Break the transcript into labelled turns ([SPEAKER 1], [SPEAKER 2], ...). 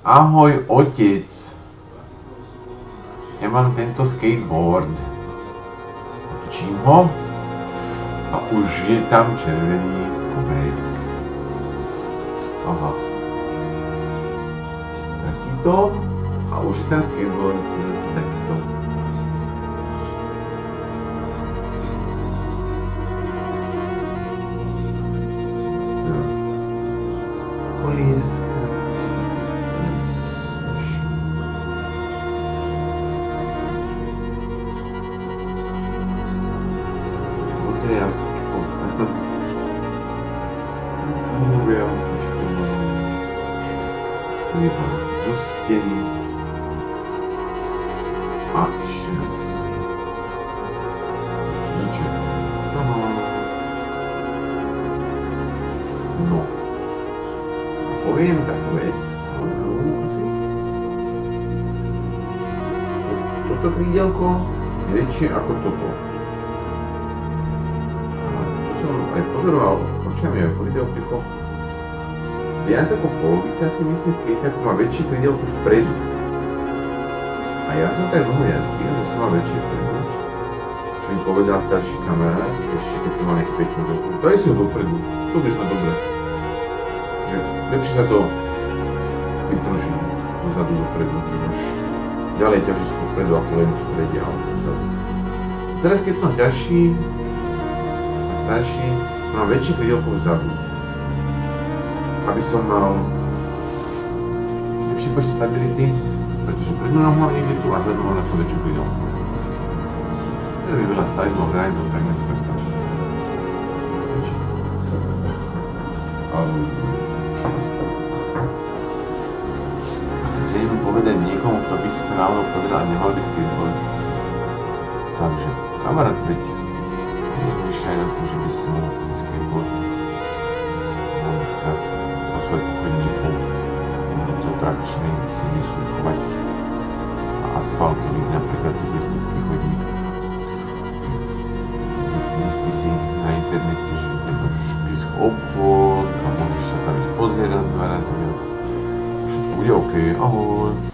[SPEAKER 1] Ahoj, otec. Ja mám tento skateboard. Otočím ho a už je tam červený kopec. Aha. Takýto a už je ten skateboard zase takýto. Kolieska. Zo steny. A ešte raz. Niečo. No. A poviem takú vec. Toto krídelko je väčšie ako toto. A čo som aj pozoroval očami aj krídelko, viac ako polovica si myslím, skejťak má väčšie krídelko vpredu. A ja som tak dlho jazdil, že som mal väčšie vpredu. Čo mi povedal starší kamarát, ešte keď som mal nejaké 15 rokov, že daj si ho dopredu, to budeš mať dobre. Že lepšie sa to vypruží zozadu dopredu, už ďalej ťažisko vpredu ako len v strede alebo dozadu. Teraz keď som ťažší a starší, mám väčšie krídelko vzadu. Aby som mal lepší počet stability, pretože prednú nohu mám niekde tu a zadnú mám na to väčšiu krídelku. Keď by veľa slajdov, grindov, tak mi to tak stačí. A chcem povedať niekomu, kto by si to náhodou pozeral a nemal by skateboard. Takže, kamarát tretí, rozmýšľaj na to, že by si mal skateboard. Mohli sa svojich obchodníkov pomocou trakčnej si nesú chovať na asfaltových, napríklad cyklistických chodníkoch. Zisti si na internete, že nebudeš prísť obchod a môžeš sa tam ísť pozerať 2 razy. Všetko bude OK. Ahoj.